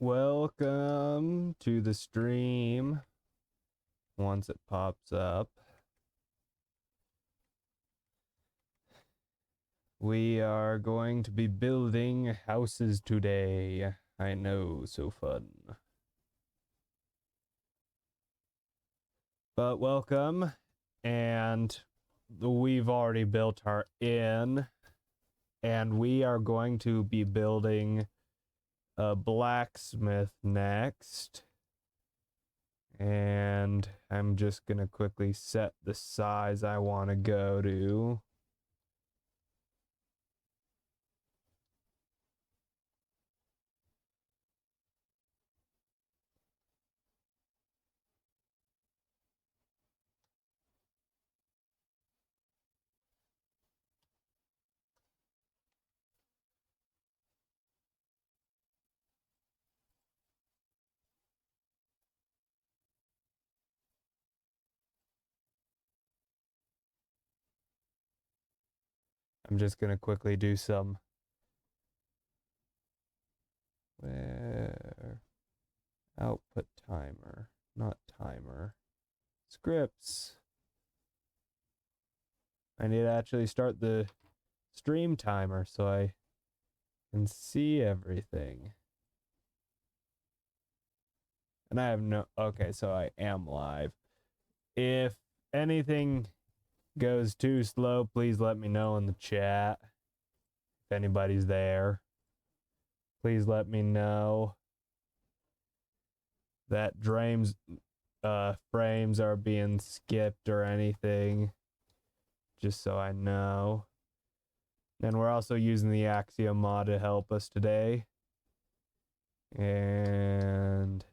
Welcome to the stream. Once it pops up, we are going to be building houses today. I know, so fun. But welcome, and we've already built our inn, and we are going to be building a blacksmith next. And I'm just gonna quickly set the size I want to go to. I'm just gonna quickly do some output timer, not timer, scripts. I need to actually start the stream timer so I can see everything. And I have no, okay, so I am live. If anything goes too slow, please let me know in the chat. If anybody's there, please let me know that frames are being skipped or anything, just so I know. And we're also using the Axiom mod to help us today. And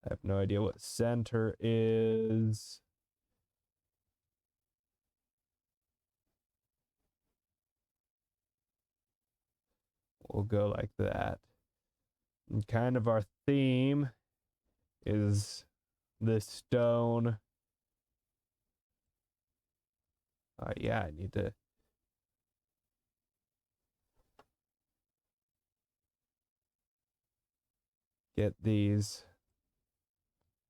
I have no idea what center is. We'll go like that. And kind of our theme is this stone. Yeah, I need to get these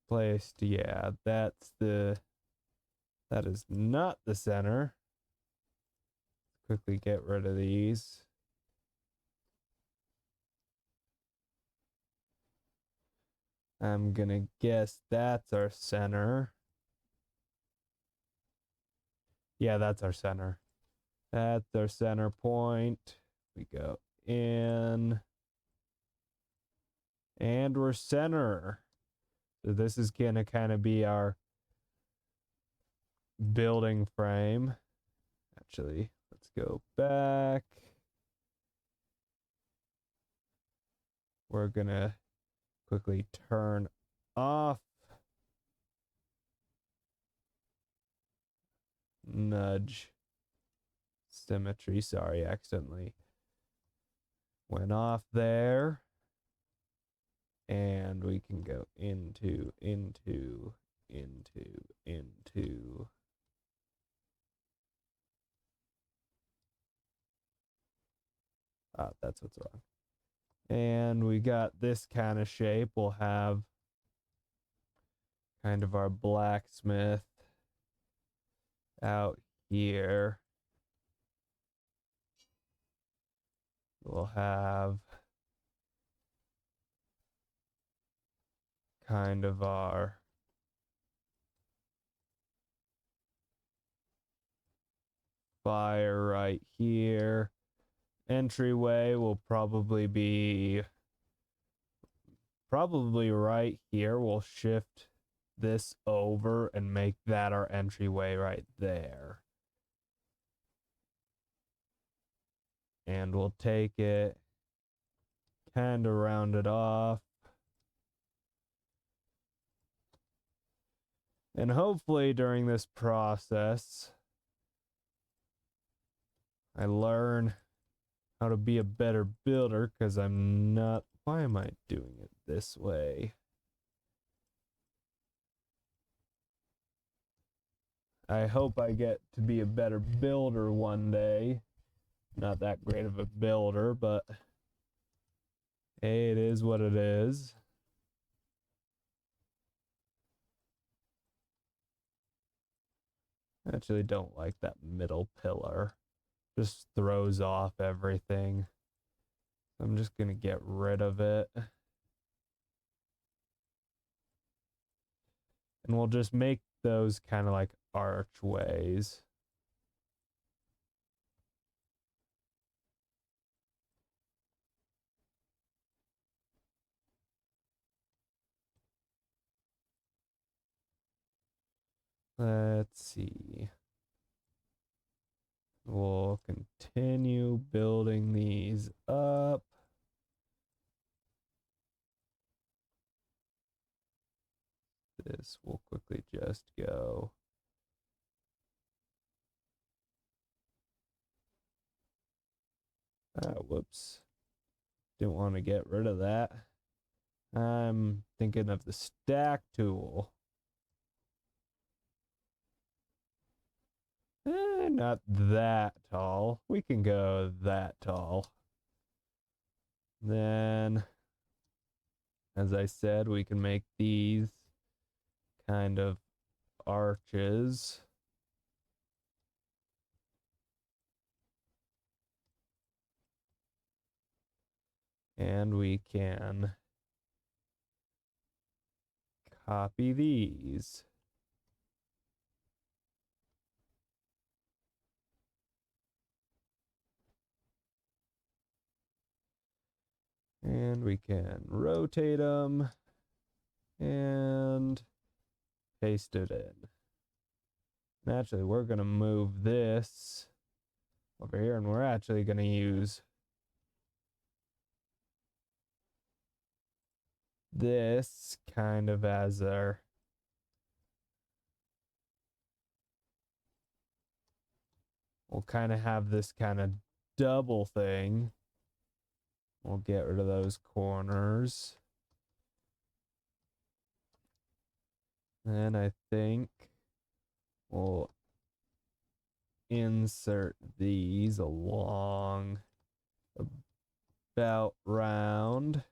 placed. Yeah, that is not the center. Quickly get rid of these. I'm gonna guess that's our center. Yeah, that's our center. That's our center point. We go in. And we're center. So this is gonna kind of be our building frame. Actually, let's go back. We're gonna quickly turn off nudge symmetry. Sorry, accidentally went off there. And we can go into. That's what's wrong. And we got this kind of shape. We'll have kind of our blacksmith out here. We'll have kind of our fire right here. Entryway will probably be right here. We'll shift this over and make that our entryway right there. And we'll take it, kind of round it off. And hopefully during this process, I learn how to be a better builder, because I'm not. Why am I doing it this way? I hope I get to be a better builder one day. Not that great of a builder, but Hey, it is what it is. I actually don't like that middle pillar. Just throws off everything. I'm just gonna get rid of it. And we'll just make those kind of like archways. Let's see. We'll continue building these up. This will quickly just go. Whoops. Didn't want to get rid of that. I'm thinking of the stack tool. Not that tall. We can go that tall. Then, as I said, we can make these kind of arches. And we can copy these. And we can rotate them and paste it in. Naturally, we're going to move this over here, and we're actually going to use this kind of as our we'll kind of have this kind of double thing. We'll get rid of those corners. And I think we'll insert these along about round.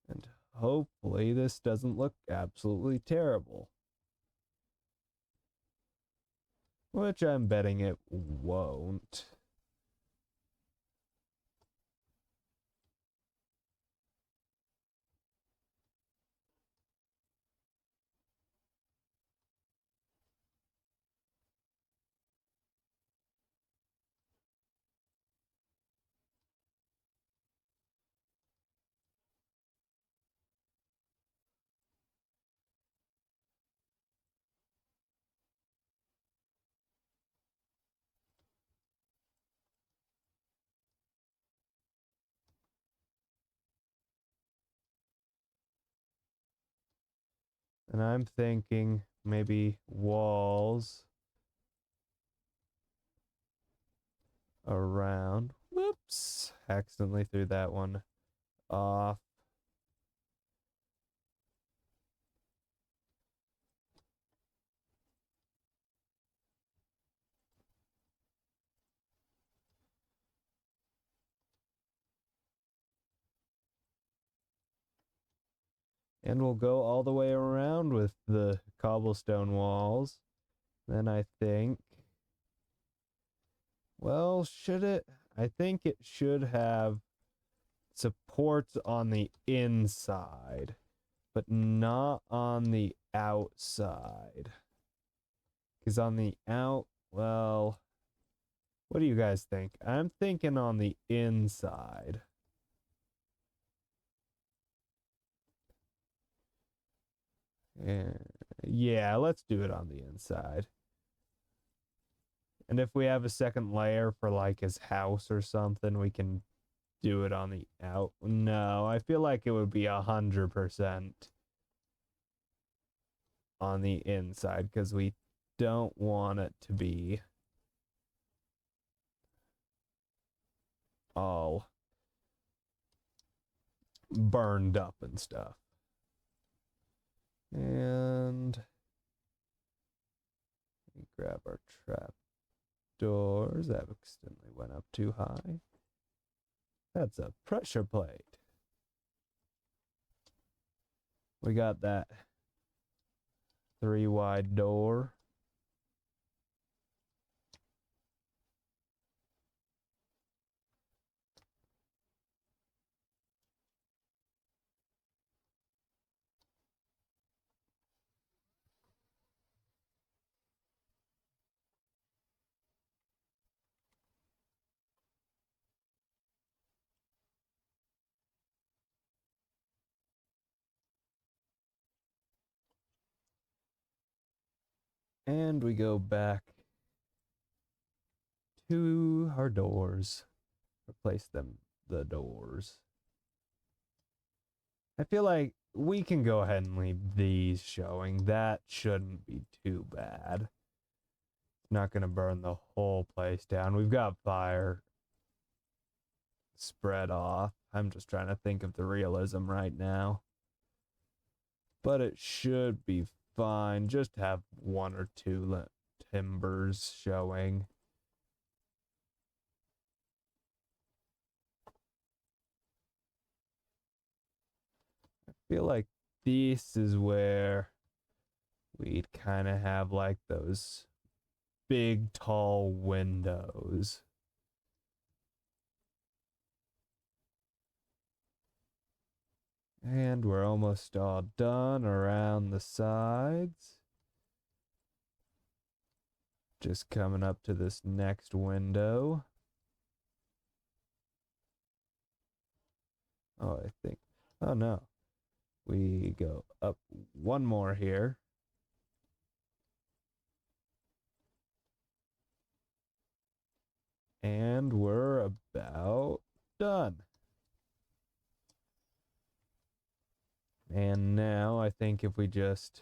And hopefully this doesn't look absolutely terrible. Which I'm betting it won't. And I'm thinking maybe walls around. Whoops. Accidentally threw that one off. And we'll go all the way around with the cobblestone walls. Then I think, well, should it? I think it should have supports on the inside, but not on the outside. Because on the well, what do you guys think? I'm thinking on the inside. Yeah, let's do it on the inside. And if we have a second layer for like his house or something, we can do it on the out. No, I feel like it would be 100% on the inside because we don't want it to be all burned up and stuff. grab our trap doors. That accidentally went up too high. That's a pressure plate. We got that 3-wide door. And we go back to our doors. Replace the doors. I feel like we can go ahead and leave these showing. That shouldn't be too bad. Not going to burn the whole place down. We've got fire spread off. I'm just trying to think of the realism right now. But it should be fine. Just have 1 or 2 timbers showing. I feel like this is where we'd kind of have like those big tall windows. And we're almost all done around the sides. Just coming up to this next window. Oh, I think, oh no. We go up 1 more here. And we're about done. And now I think if we just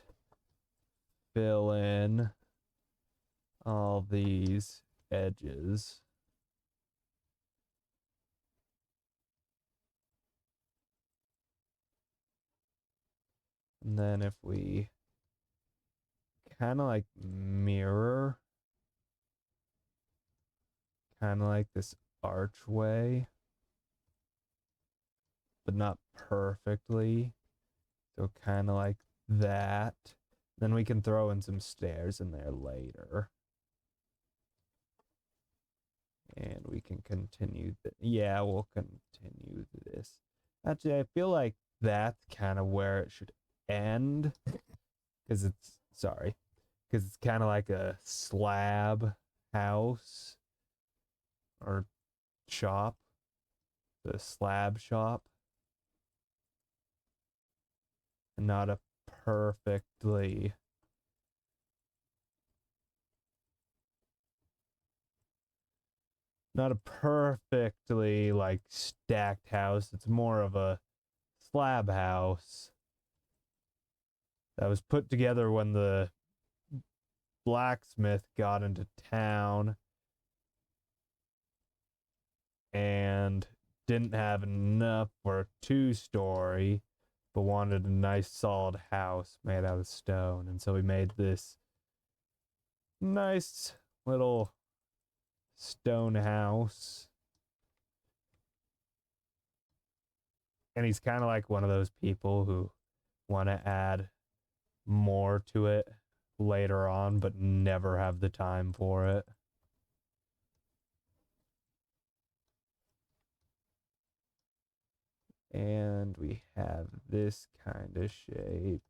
fill in all these edges. And then if we kind of like mirror, kind of like this archway, but not perfectly. So kind of like that. Then we can throw in some stairs in there later. And we can continue. Yeah, we'll continue this. Actually, I feel like that's kind of where it should end. Because it's, sorry. Because it's kind of like a slab house. Or shop. The slab shop. And not a perfectly like stacked house. It's more of a slab house that was put together when the blacksmith got into town and didn't have enough for a 2-story, but wanted a nice solid house made out of stone. And so he made this nice little stone house. And he's kind of like one of those people who want to add more to it later on, but never have the time for it. And we have this kind of shape.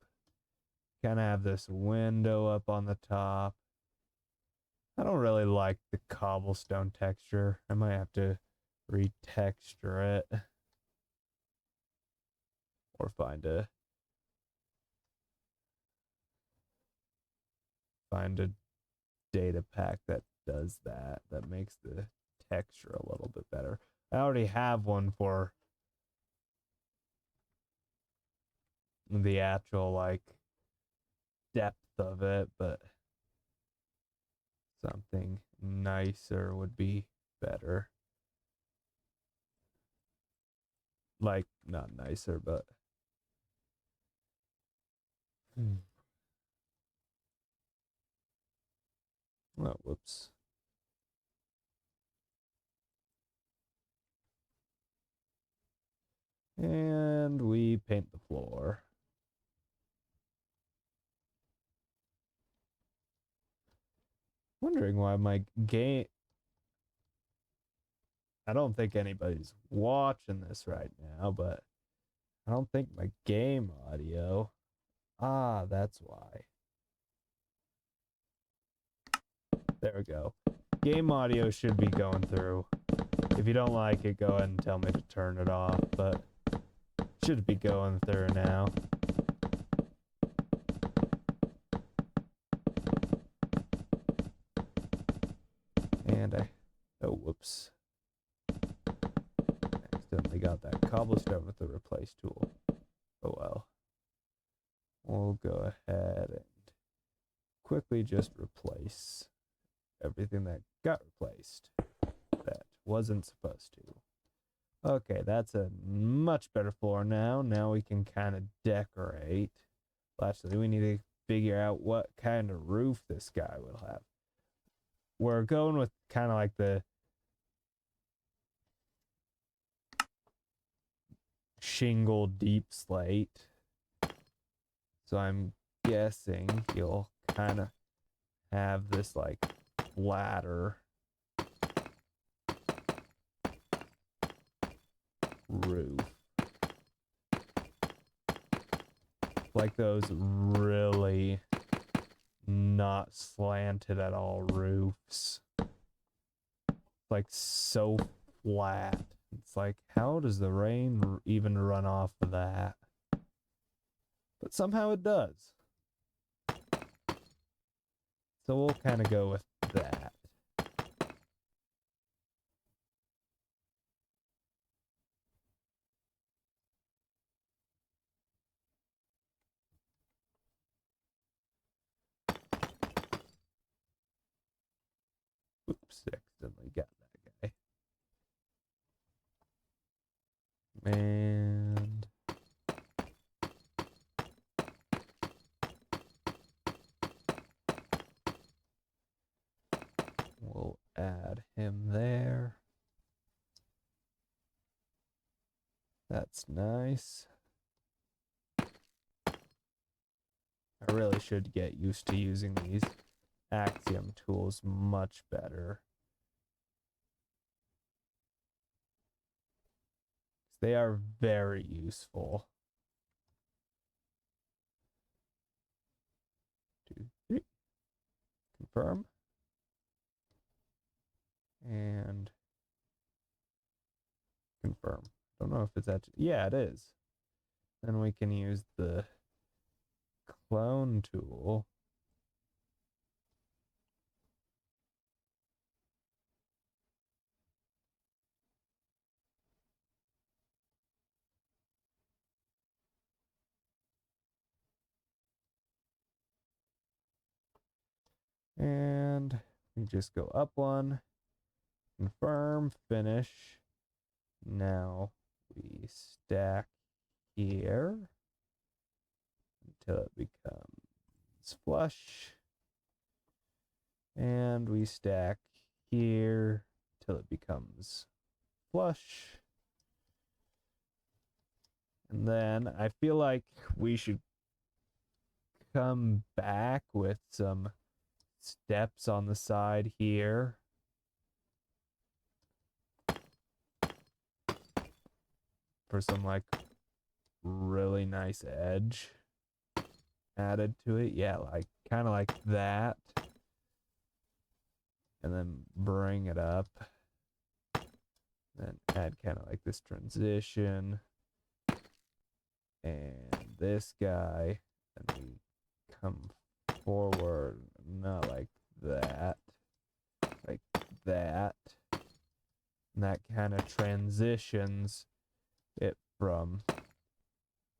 Kind of have this window up on the top. I don't really like the cobblestone texture. I might have to retexture it. Or find a data pack that does that makes the texture a little bit better. I already have one for the actual like depth of it, but something nicer would be better. Like, not nicer, but Oh, whoops. And we paint the floor. Wondering why my game... I don't think anybody's watching this right now, but I don't think my game audio... Ah, that's why. There we go. Game audio should be going through. If you don't like it, go ahead and tell me to turn it off, but it should be going through now. And oh, whoops. Accidentally got that cobblestone with the replace tool. Oh well. We'll go ahead and quickly just replace everything that got replaced that wasn't supposed to. Okay, that's a much better floor now. Now we can kind of decorate. Well, actually, we need to figure out what kind of roof this guy will have. We're going with kind of like the shingle deep slate. So I'm guessing he'll kind of have this like ladder roof. Like those really not slanted at all roofs. Like so flat. It's like, how does the rain even run off of that? But somehow it does. So we'll kind of go with that. Oops, accidentally got that guy. And we'll add him there. That's nice. I really should get used to using these Axiom tools much better. They are very useful. 2, 3. Confirm. And confirm. Don't know if it's actually... Yeah, it is. Then we can use the clone tool. And we just go up one. Confirm, finish. Now we stack here until it becomes flush. And we stack here till it becomes flush. And then I feel like we should come back with some steps on the side here. For some like really nice edge added to it. Yeah, like kind of like that. And then bring it up. Then add kind of like this transition. And this guy. And we come forward, not like that. Like that. And that kind of transitions it from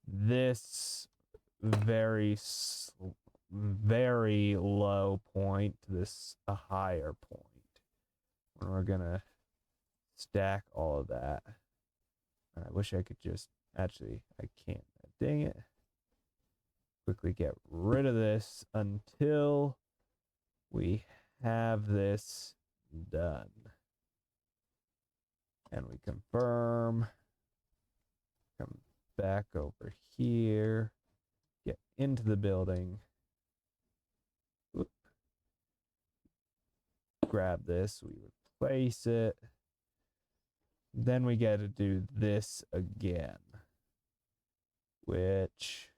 this very low point to this a higher point. And we're gonna stack all of that. I wish I could just actually I can't. Dang it. Quickly get rid of this until we have this done. And we confirm. Come back over here. Get into the building. Oop. Grab this. We replace it. Then we got to do this again, which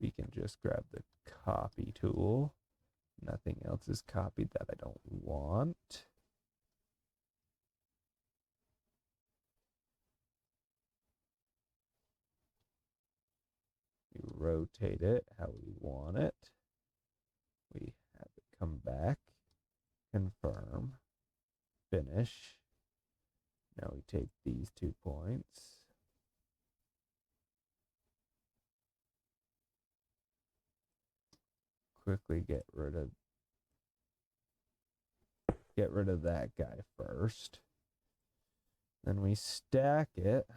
we can just grab the copy tool. Nothing else is copied that I don't want. We rotate it how we want it. We have it come back, confirm, finish. Now we take these 2 points. Quickly get rid of that guy first. Then we stack it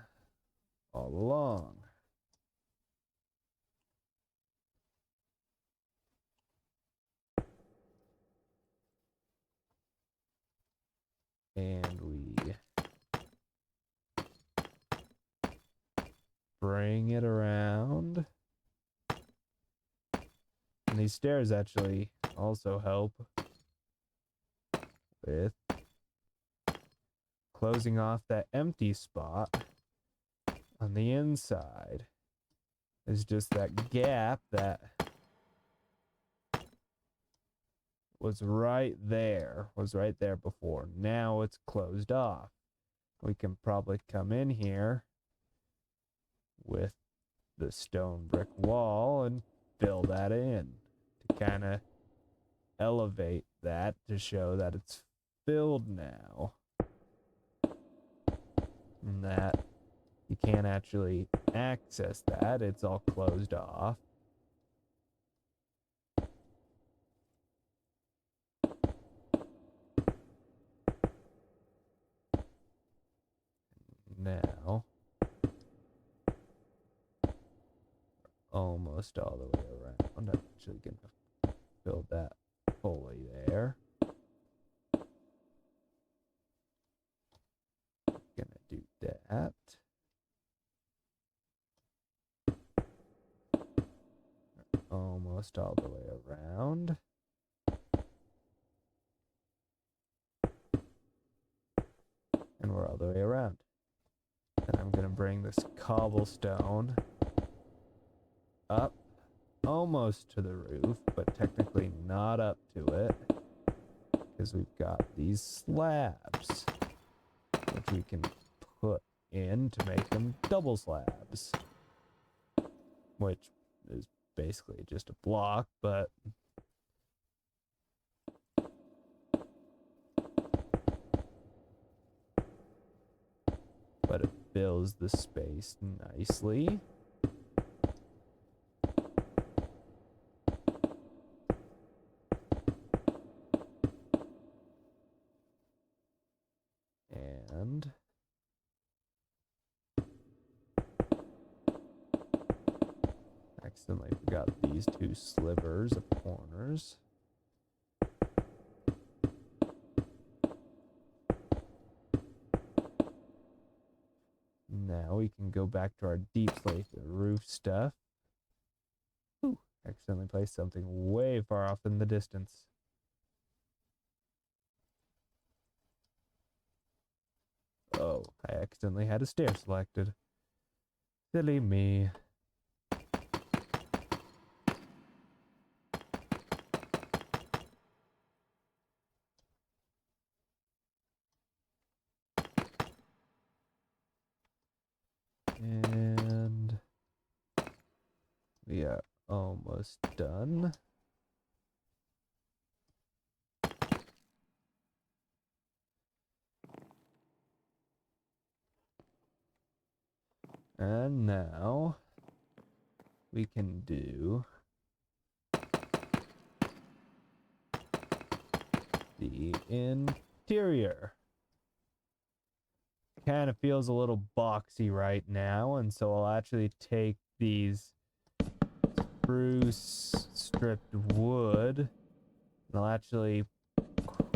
all along. And we bring it around. And these stairs actually also help with closing off that empty spot on the inside. It's just that gap that was right there before. Now it's closed off. We can probably come in here with the stone brick wall and fill that in to kind of elevate that to show that it's filled now. And that you can't actually access that. It's all closed off. Now, almost all the way around. I'm actually going to build that pulley there. Gonna do that. Almost all the way around. And we're all the way around. And I'm gonna bring this cobblestone up almost to the roof, but technically not up to it, because we've got these slabs which we can put in to make them double slabs, which is basically just a block, but it fills the space nicely. And accidentally forgot these 2 slivers of corners. Now we can go back to our deep slate roof stuff. Ooh, accidentally placed something way far off in the distance. Oh, I accidentally had a stair selected. Silly me. And we are almost done. And now we can do the interior. Kind of feels a little boxy right now, and so I'll actually take these spruce stripped wood and I'll actually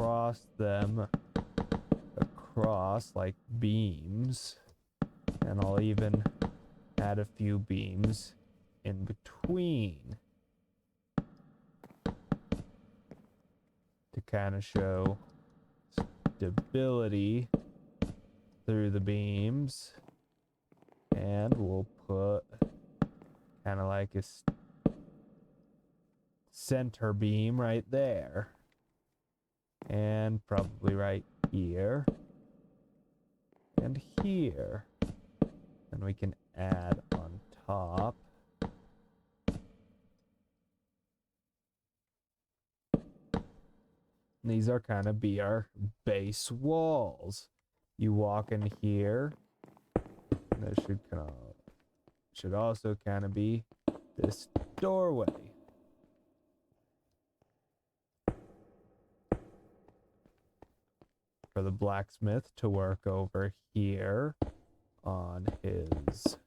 cross them across like beams. And I'll even add a few beams in between to kind of show stability through the beams. And we'll put kind of like a center beam right there. And probably right here. And here. And we can add on top. These are kind of be our base walls. You walk in here. There should also kind of be this doorway. For the blacksmith to work over here on his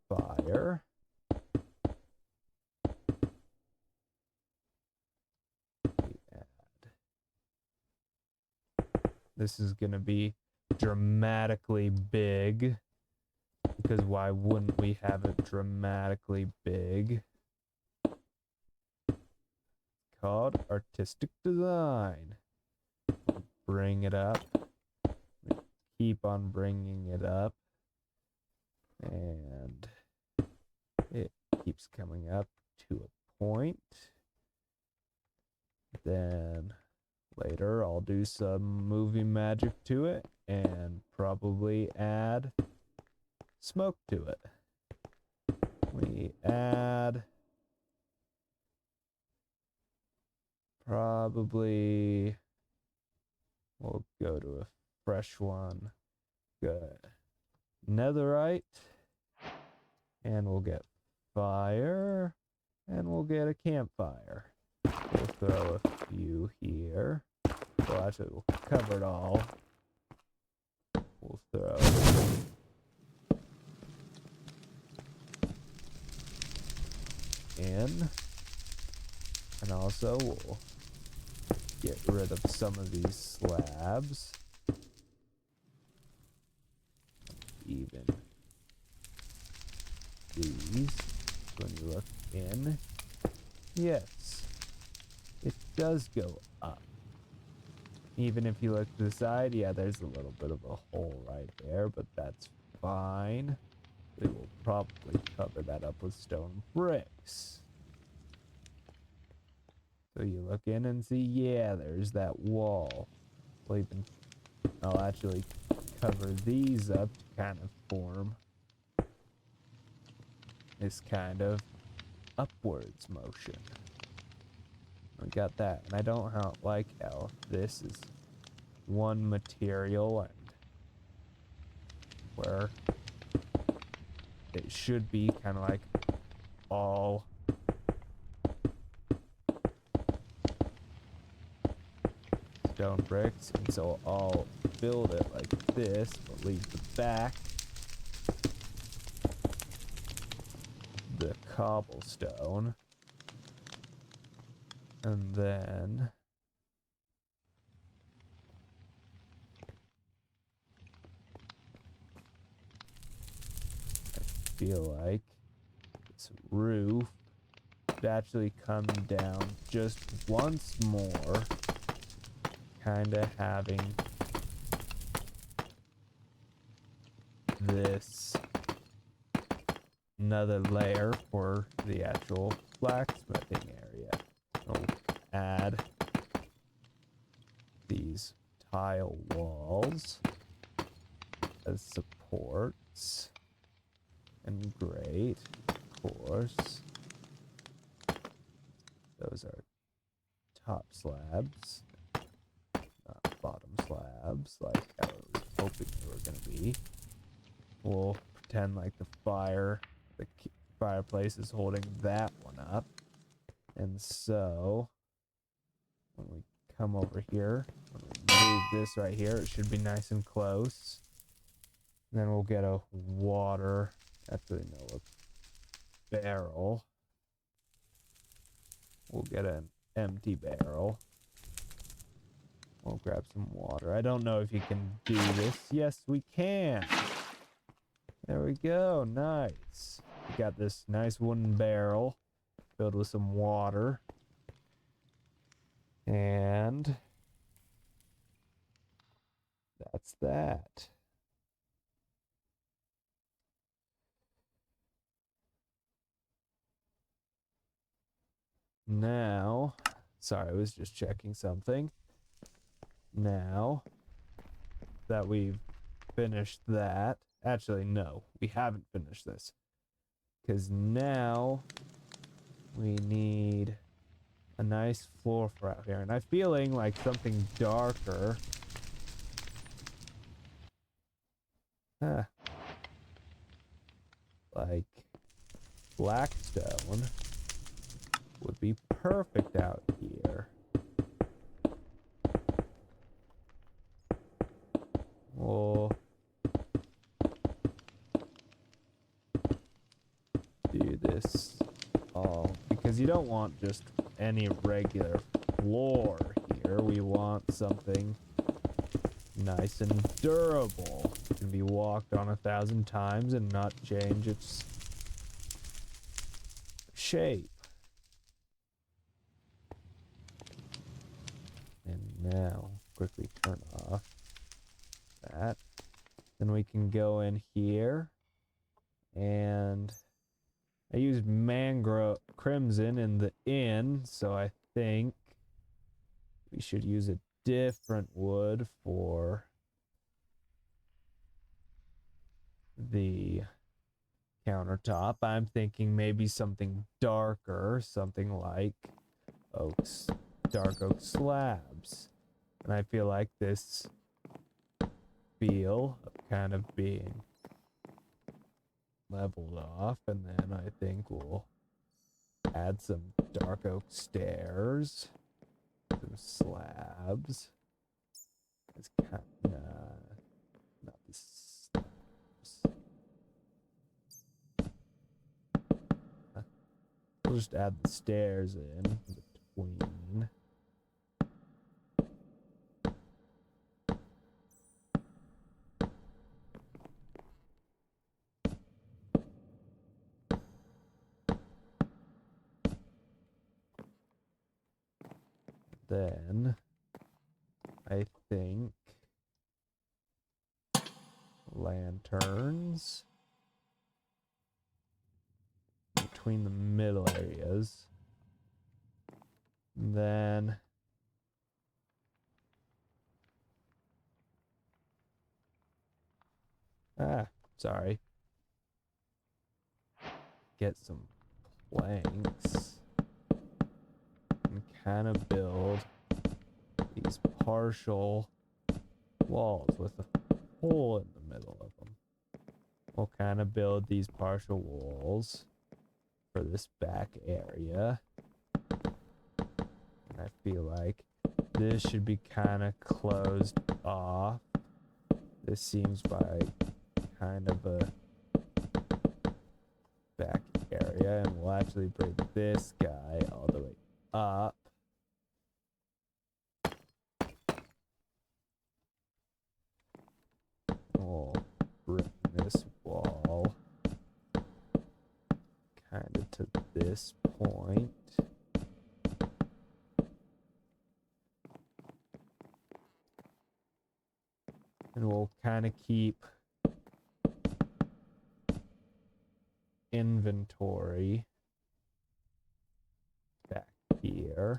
fire. This is going to be dramatically big, because why wouldn't we have it dramatically big? It's called artistic design. Bring it up. Keep on bringing it up. And it keeps coming up to a point. Then later I'll do some movie magic to it and probably add smoke to it. We add probably, we'll go to a fresh one. Good. Netherite. And we'll get fire. And we'll get a campfire. We'll throw a few here. Well, actually, we'll cover it all. We'll throw in. And also, we'll get rid of some of these slabs. Even these, when you look in, yes, it does go up. Even if you look to the side, yeah, there's a little bit of a hole right there, but that's fine. We will probably cover that up with stone bricks. So you look in and see, yeah, there's that wall. I'll actually cover these up to kind of form this kind of upwards motion. We got that, and I don't like how this is one material and where it should be kind of like all stone bricks, and so I'll build it like this, but leave the back the cobblestone, and then I feel like this roof should actually come down just once more, kind of having this another layer for the actual blacksmithing area. I'll add these tile walls as supports, and great, of course. Those are top slabs, not bottom slabs like I was hoping they were going to be. We'll pretend like the fireplace is holding that one up. And so when we come over here, when we move this right here, it should be nice and close. And then we'll get a water, actually no, a barrel. We'll get an empty barrel. We'll grab some water. I don't know if you can do this. Yes, we can. There we go. Nice. We got this nice wooden barrel filled with some water. And that's that. Now, sorry, I was just checking something. Now that we've finished that, actually, no, we haven't finished this. Because now we need a nice floor for out here. And I'm feeling like something darker. Huh. Like blackstone would be perfect out here. We'll do this all because you don't want just any regular floor here. We want something nice and durable. It can be walked on 1,000 times and not change its shape. And now quickly turn off that. Then we can go in here and I used mangrove crimson in the inn, so I think we should use a different wood for the countertop. I'm thinking maybe something darker, something like oaks, dark oak slabs. And I feel like this feel of kind of being leveled off, and then I think we'll add some dark oak stairs, some slabs. It's kind of not the slabs. We'll just add the stairs in between. Then I think lanterns between the middle areas. And then sorry. Get some planks and kind of build these partial walls with a hole in the middle of them. We'll kind of build these partial walls for this back area. And I feel like this should be kind of closed off. This seems like kind of a back area, and we'll actually bring this guy all the way up. We'll bring this wall kind of to this point. And we'll kind of keep inventory back here.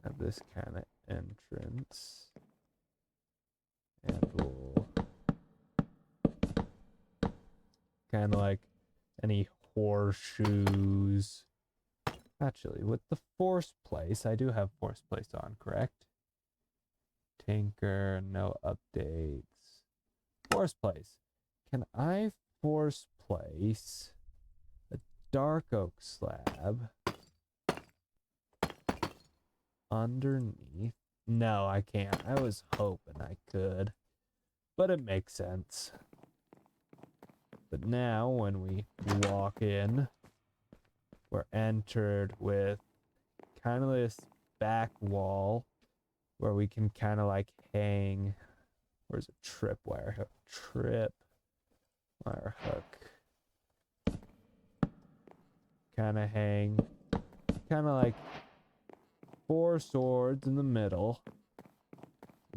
Have this kind of entrance. And we'll kind of like any horseshoes. Actually, with the force place, I do have force place on, correct? Tinker, no updates. Force place. Can I force place a dark oak slab underneath? No, I can't. I was hoping I could, but it makes sense. But now when we walk in, we're entered with kind of this back wall where we can kind of like hang. Where's a tripwire hook? Trip wire hook. Kind of hang. Kind of like 4 swords in the middle.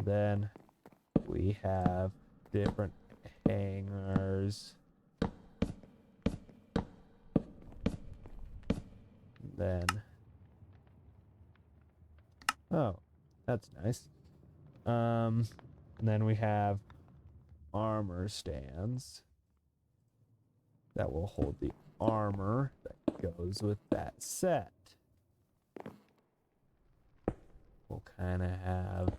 Then we have different hangers. Then, oh, that's nice. And then we have armor stands that will hold the armor that goes with that set. We'll kind of have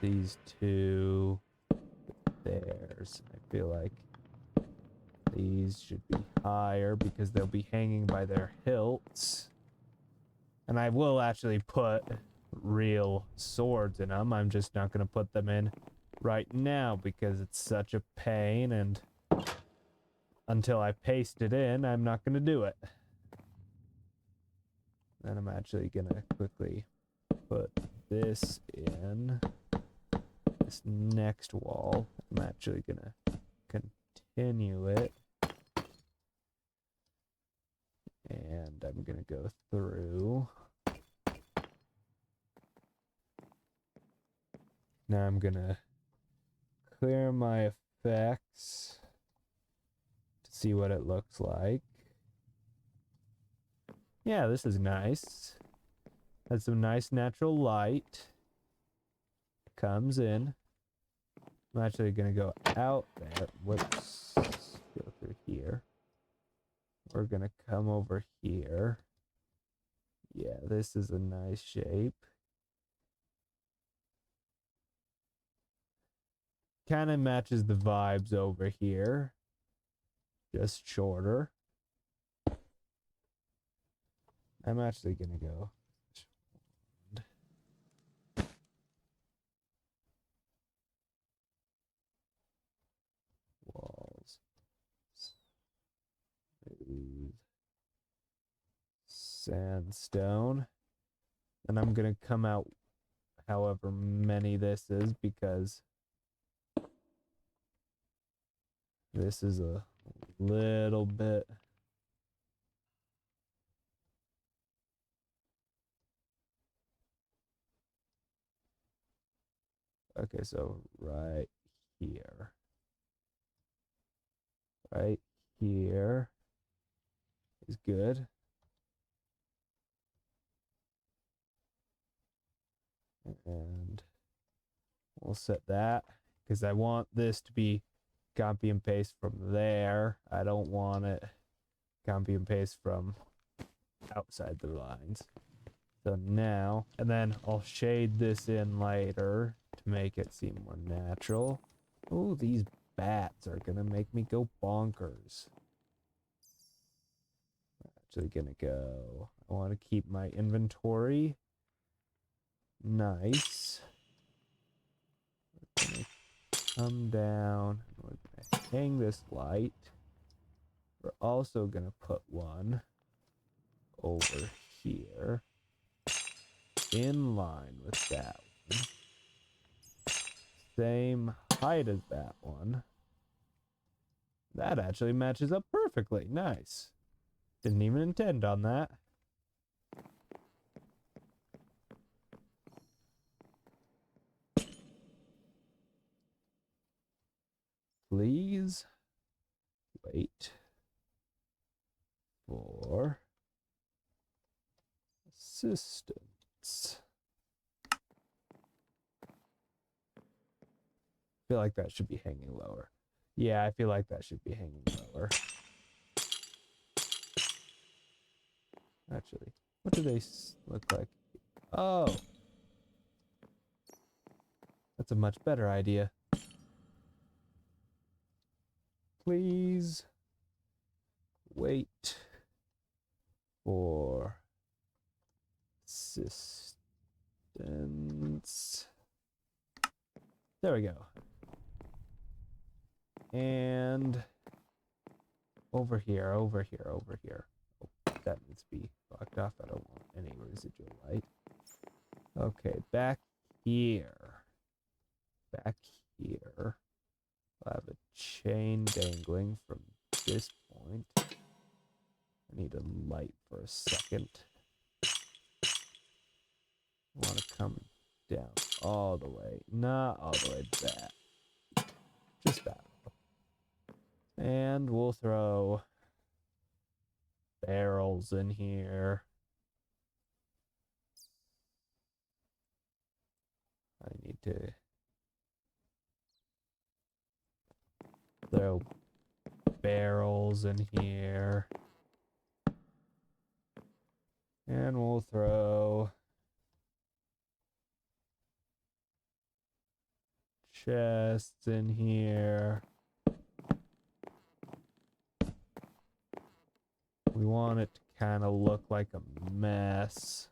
these 2 theirs. I feel like these should be higher because they'll be hanging by their hilts. And I will actually put real swords in them. I'm just not going to put them in right now because it's such a pain, and until I paste it in, I'm not going to do it. Then I'm actually going to quickly put this in this next wall. I'm actually going to continue it. And I'm going to go through. Now I'm going to clear my effects to see what it looks like. Yeah, this is nice. Has some nice natural light. Comes in. I'm actually going to go out there. Whoops. Go through here. We're going to come over here. Yeah, this is a nice shape. Kind of matches the vibes over here. Just shorter. I'm actually going to go. Walls. Smooth. Sandstone. And I'm going to come out however many this is because this is a little bit. Okay, so right here. Right here is good. And we'll set that because I want this to be copy and paste from there. I don't want it copy and paste from outside the lines. So now, and then I'll shade this in later to make it seem more natural. Oh, these bats are gonna make me go bonkers. Actually gonna go. I want to keep my inventory nice. We're gonna come down. We're gonna hang this light. We're also gonna put one over here in line with that one. Same height as that one. That actually matches up perfectly. Nice. Didn't even intend on that. Please wait for assistance. I feel like that should be hanging lower. Yeah, I feel like that should be hanging lower. Actually, what do they look like? Oh, that's a much better idea. Please wait for assistance. There we go. And over here, over here, over here. Oh, that needs to be blocked off. I don't want any residual light. Okay, back here. Back here. I'll have a chain dangling from this point. I need a light for a second. I want to come down all the way. Not all the way back. Just that. And we'll throw barrels in here. I need to throw barrels in here. And we'll throw chests in here. We want it to kind of look like a mess.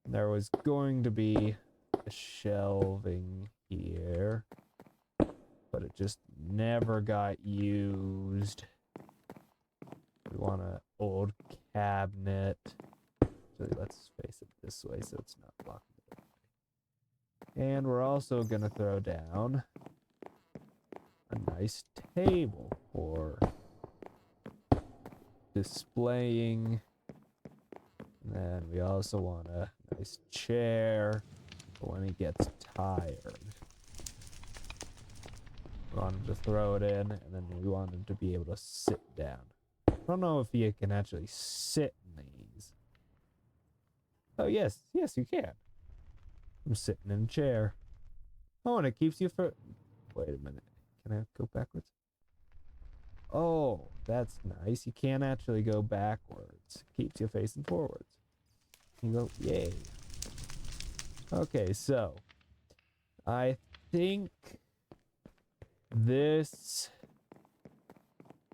There was going to be a shelving here, but it just never got used. We want an old cabinet. So let's face it this way so it's not blocking it. And we're also going to throw down a nice table for displaying. And then we also want a nice chair for when he gets tired. We want him to throw it in, and then we want him to be able to sit down. I don't know if you can actually sit in these. Oh, yes, you can. I'm sitting in a chair. Oh, and it keeps you for... Wait a minute. Can I go backwards? Oh, that's nice. You can't actually go backwards. It keeps you facing forwards. You go, yay. Okay, so I think this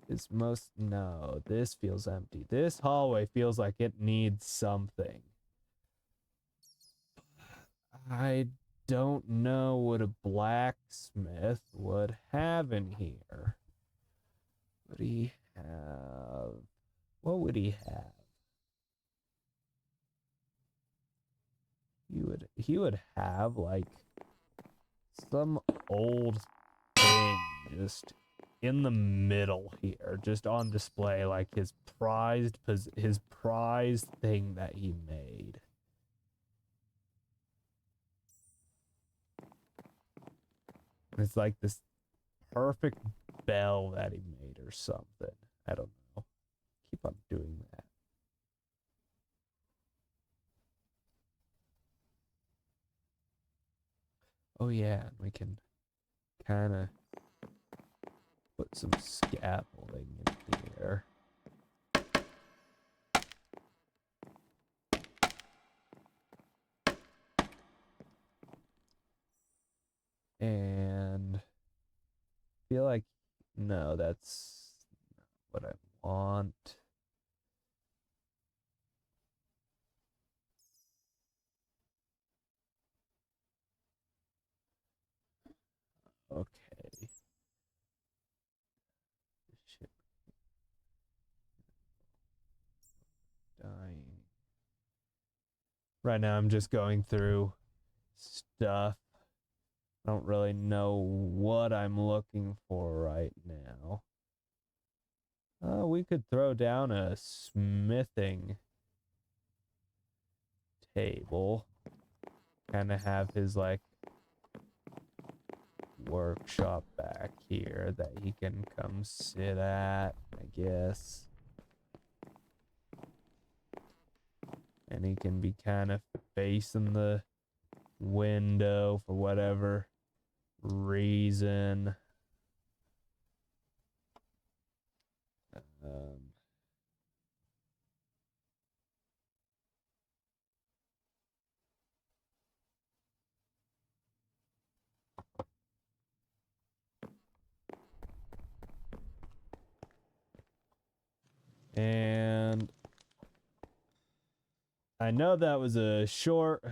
is no, this feels empty. This hallway feels like it needs something. I don't know what a blacksmith would have in here. What would he have? What would he have? He would have like some old thing just in the middle here, just on display, like his prized thing that he made. It's like this perfect bell that he made or something. I don't know. Keep on doing that. Oh yeah, and we can kind of put some scaffolding in here. And I feel like, no, that's not what I want. Okay. Shit. Dying. Right now I'm just going through stuff. I don't really know what I'm looking for right now. We could throw down a smithing table. Kind of have his like workshop back here that he can come sit at, I guess. And he can be kind of facing the window for whatever reason. And I know that was a short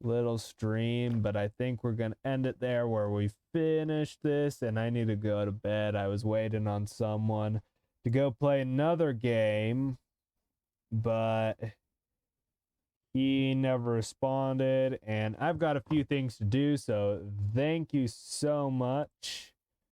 little stream, but I think we're going to end it there where we finish this, and I need to go to bed. I was waiting on someone to go play another game, but he never responded, and I've got a few things to do, so thank you so much